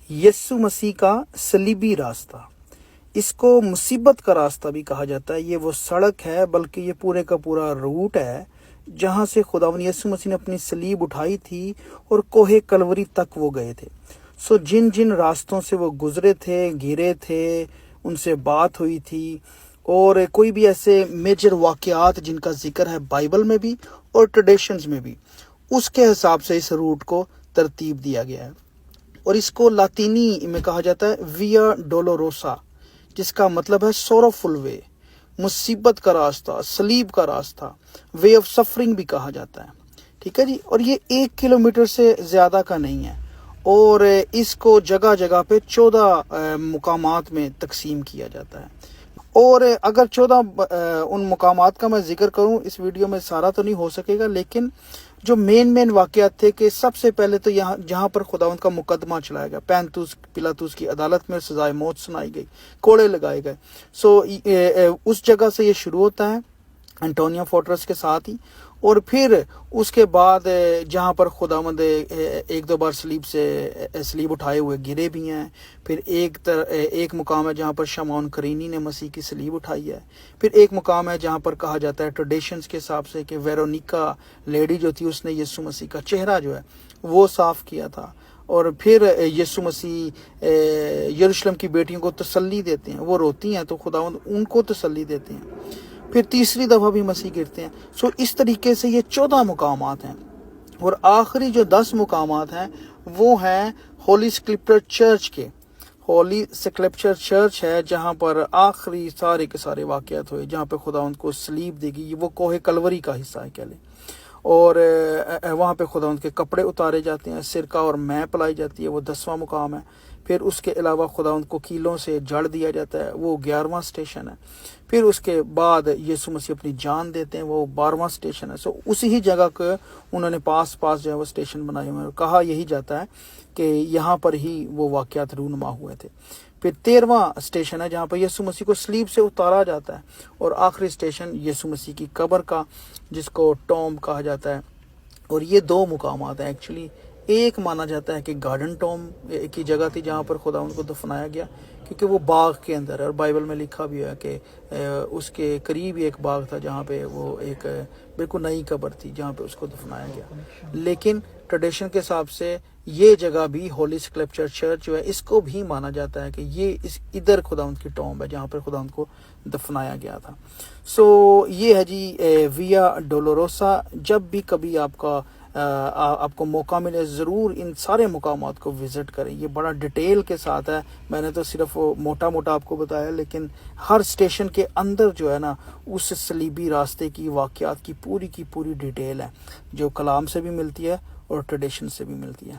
یسوع مسیح کا صلیبی راستہ، اس کو مصیبت کا راستہ بھی کہا جاتا ہے۔ یہ وہ سڑک ہے، بلکہ یہ پورے کا پورا روٹ ہے جہاں سے خداوند یسوع مسیح نے اپنی صلیب اٹھائی تھی اور کوہ کلوری تک وہ گئے تھے۔ جن جن راستوں سے وہ گزرے تھے، گرے تھے، ان سے بات ہوئی تھی، اور کوئی بھی ایسے میجر واقعات جن کا ذکر ہے بائبل میں بھی اور ٹریڈیشنز میں بھی، اس کے حساب سے اس روٹ کو ترتیب دیا گیا ہے۔ اور اس کو لاطینی میں کہا جاتا ہے ویا ڈولوروسا، جس کا مطلب ہے سورفل وے، مصیبت کا راستہ، صلیب کا راستہ، وے آف سفرنگ بھی کہا جاتا ہے۔ ٹھیک ہے جی، اور یہ 1 کلومیٹر سے زیادہ کا نہیں ہے، اور اس کو جگہ جگہ پہ 14 مقامات میں تقسیم کیا جاتا ہے۔ اور اگر 14 ان مقامات کا میں ذکر کروں اس ویڈیو میں، سارا تو نہیں ہو سکے گا، لیکن جو مین واقعات تھے کہ سب سے پہلے تو جہاں پر خداوند کا مقدمہ چلایا گیا، پینتوس پلاطوس کی عدالت میں سزائے موت سنائی گئی، کوڑے لگائے گئے، اس جگہ سے یہ شروع ہوتا ہے انٹونیا فورٹرس کے ساتھ ہی۔ اور پھر اس کے بعد جہاں پر خداوند 1-2 بار صلیب اٹھائے ہوئے گرے بھی ہیں، پھر ایک مقام ہے جہاں پر شمعون کرینی نے مسیح کی صلیب اٹھائی ہے، پھر ایک مقام ہے جہاں پر کہا جاتا ہے ٹریڈیشنز کے حساب سے کہ ویرونیکا لیڈی جو تھی، اس نے یسوع مسیح کا چہرہ جو ہے وہ صاف کیا تھا۔ اور پھر یسوع مسیح یروشلم کی بیٹیوں کو تسلی دیتے ہیں، وہ روتی ہیں تو خداوند ان کو تسلی دیتے ہیں، پھر تیسری دفعہ بھی مسیح گرتے ہیں۔ اس طریقے سے یہ 14 مقامات ہیں، اور آخری جو 10 مقامات ہیں وہ ہیں ہولی سکرپچر چرچ کے۔ ہولی سکرپچر چرچ ہے جہاں پر آخری سارے کے سارے واقعات ہوئے، جہاں پہ خداوند کو صلیب دے گی، وہ کوہ کلوری کا حصہ ہے کہہ لیں، اور وہاں پہ خداوند کے کپڑے اتارے جاتے ہیں، سرکہ اور مے پلائی جاتی ہے، وہ 10واں مقام ہے۔ پھر اس کے علاوہ خداوند کو کیلوں سے جڑ دیا جاتا ہے، وہ 11واں سٹیشن ہے۔ پھر اس کے بعد یسوع مسیح اپنی جان دیتے ہیں، وہ 12واں سٹیشن ہے۔ اسی ہی جگہ کو انہوں نے پاس جو ہے وہ سٹیشن بنائے ہوئے ہیں، اور کہا یہی جاتا ہے کہ یہاں پر ہی وہ واقعات رونما ہوئے تھے۔ پھر 13واں سٹیشن ہے جہاں پر یسوع مسیح کو صلیب سے اتارا جاتا ہے، اور آخری سٹیشن یسوع مسیح کی قبر کا، جس کو ٹوم کہا جاتا ہے۔ اور یہ 2 مقامات ہیں ایکچولی۔ ایک مانا جاتا ہے کہ گارڈن ٹوم کی جگہ تھی جہاں پر خداوند کو دفنایا گیا، کیونکہ وہ باغ کے اندر ہے، اور بائبل میں لکھا بھی ہے کہ اس کے قریب ہی ایک باغ تھا جہاں پہ وہ ایک بالکل نئی قبر تھی جہاں پہ اس کو دفنایا گیا۔ لیکن ٹریڈیشن کے حساب سے یہ جگہ بھی ہولی سکرپچر چرچ جو ہے، اس کو بھی مانا جاتا ہے کہ یہ ادھر خداوند کی ٹوم ہے جہاں پر خداوند کو دفنایا گیا تھا۔ یہ ہے جی ویا ڈولوروسا۔ جب بھی کبھی آپ کو موقع ملے، ضرور ان سارے مقامات کو وزٹ کریں۔ یہ بڑا ڈیٹیل کے ساتھ ہے، میں نے تو صرف موٹا آپ کو بتایا، لیکن ہر سٹیشن کے اندر جو ہے نا، اس صلیبی راستے کی واقعات کی پوری ڈیٹیل ہے، جو کلام سے بھی ملتی ہے اور ٹریڈیشن سے بھی ملتی ہے۔